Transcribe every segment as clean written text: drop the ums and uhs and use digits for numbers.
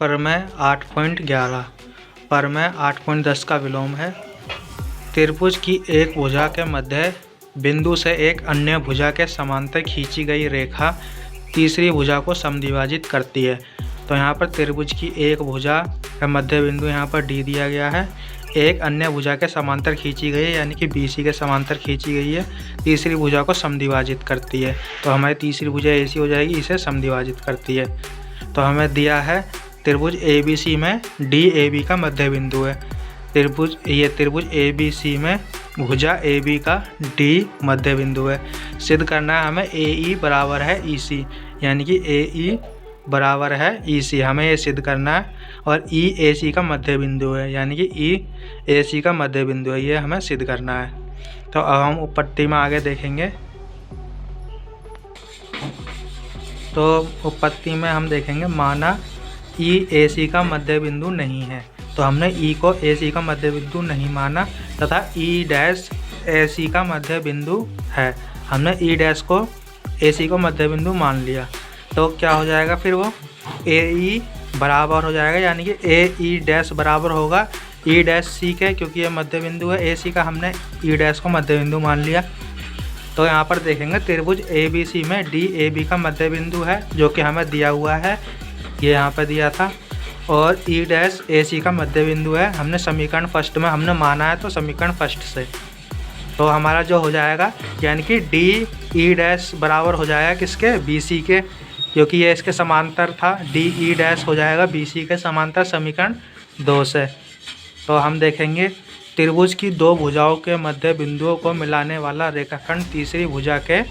परमय 8.11 परमय 8.10 का विलोम है। त्रिभुज की एक भुजा के मध्य बिंदु से एक अन्य भुजा के समांतर खींची गई रेखा तीसरी भुजा को समद्विभाजित करती है। तो यहाँ पर त्रिभुज की एक भुजा का मध्य बिंदु यहाँ पर डी दिया गया है, एक अन्य भुजा के समांतर खींची गई है यानी कि BC के समांतर खींची गई है, तीसरी भुजा को समद्विभाजित करती है। तो हमारी तीसरी भुजा AC हो जाएगी, इसे समद्विभाजित करती है। तो हमें दिया है त्रिभुज ABC में DAB का मध्य बिंदु है। त्रिभुज ABC में भुजा AB का D मध्य बिंदु है। सिद्ध करना है हमें AE बराबर है EC, यानी कि AE बराबर है EC, हमें ये सिद्ध करना है। और EAC का मध्य बिंदु है, यानी कि EAC का मध्य बिंदु है, ये हमें सिद्ध करना है। तो अब हम उपपत्ति में आगे देखेंगे। तो उपपत्ति में हम देखेंगे, माना EAC का मध्य बिंदु नहीं है। तो हमने E को AC का मध्य बिंदु नहीं माना तथा E' का मध्य बिंदु है। हमने E' को AC को मध्य बिंदु मान लिया। तो क्या हो जाएगा फिर वो AE बराबर हो जाएगा, यानी कि AE' बराबर होगा E' के, क्योंकि ये मध्य बिंदु है AC का, हमने E' को मध्य बिंदु मान लिया। तो यहाँ पर देखेंगे त्रिभुज ABC में DAB का मध्य बिंदु है, जो कि हमें दिया हुआ है, ये यहाँ पर दिया था। और E' का मध्य बिंदु है, हमने समीकरण फर्स्ट में हमने माना है, तो समीकरण फर्स्ट से तो हमारा जो हो जाएगा, यानी कि DE' बराबर हो जाएगा किसके, BC के, क्योंकि ये इसके समांतर था। DE' हो जाएगा BC के समांतर समीकरण 2 से। तो हम देखेंगे त्रिभुज की दो भुजाओं के मध्य बिंदुओं को मिलाने वाला रेखाखंड तीसरी भुजा के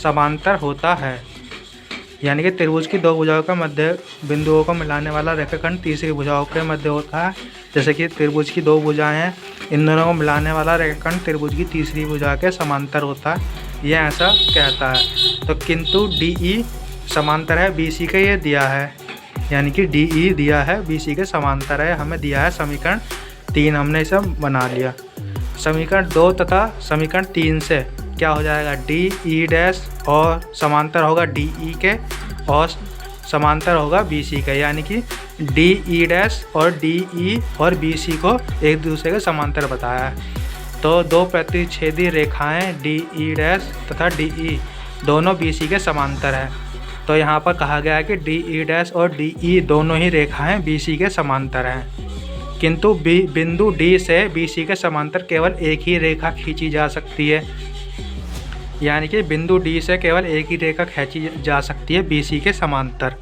समांतर होता है। यानी कि त्रिभुज की दो भुजाओं के मध्य बिंदुओं को मिलाने वाला रेखाखंड तीसरी भुजाओं के मध्य होता है। जैसे कि त्रिभुज की दो भुजाएं हैं, इन दोनों को मिलाने वाला रेखाखंड त्रिभुज की तीसरी भुजा के समांतर होता है, ये ऐसा कहता है। तो किंतु DE समांतर है BC के, ये दिया है, यानी कि DE दिया है BC के समांतर है, हमें दिया है समीकरण 3, हमने इसे बना लिया। समीकरण 2 तथा समीकरण 3 से क्या हो जाएगा, DE' और समांतर होगा DE के और समांतर होगा BC के, यानी कि DE' और DE और BC को एक दूसरे के समांतर बताया है। तो दो प्रतिच्छेदी रेखाएं DE' तथा DE दोनों BC के समांतर है। तो यहाँ पर कहा गया है कि DE' और DE दोनों ही रेखाएं BC के समांतर हैं, किंतु बिंदु D से BC के समांतर केवल एक ही रेखा खींची जा सकती है। यानी कि बिंदु D से केवल एक ही रेखा खींची जा सकती है BC के समांतर।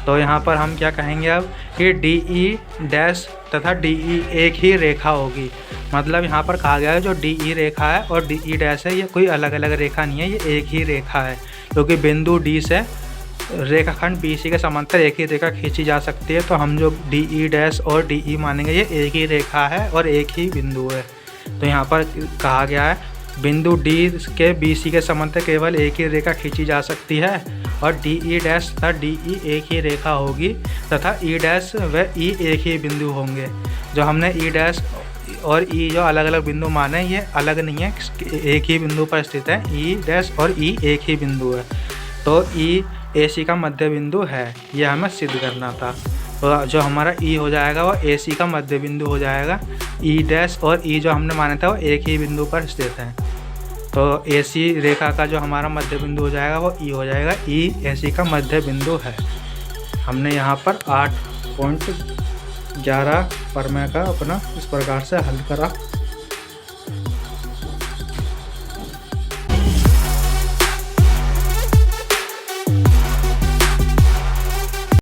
तो यहाँ पर हम क्या कहेंगे अब कि DE' तथा DE एक ही रेखा होगी। मतलब यहाँ पर कहा गया है जो DE रेखा है और DE' है, ये कोई अलग अलग रेखा नहीं है, ये एक ही रेखा है, क्योंकि बिंदु D से रेखाखंड BC के समांतर एक ही रेखा खींची जा सकती है। तो हम जो DE' और DE मानेंगे, ये एक ही रेखा है और एक ही बिंदु है। तो यहाँ पर कहा गया है बिंदु D के BC के समांतर केवल एक ही रेखा खींची जा सकती है और DE' तथा DE एक ही रेखा होगी तथा E' व E एक ही बिंदु होंगे। जो हमने E' और E जो अलग अलग बिंदु माने, ये अलग नहीं है, एक ही बिंदु पर स्थित है। E' और E एक ही बिंदु है। तो EAC का मध्य बिंदु है, यह हमें सिद्ध करना था। तो जो हमारा E हो जाएगा वो AC का मध्य बिंदु हो जाएगा। E' और E जो हमने माना था वो एक ही बिंदु पर स्थित हैं। तो AC रेखा का जो हमारा मध्य बिंदु हो जाएगा वो E हो जाएगा, EAC का मध्य बिंदु है। हमने यहाँ पर 8.11 परमय का अपना इस प्रकार से हल करा।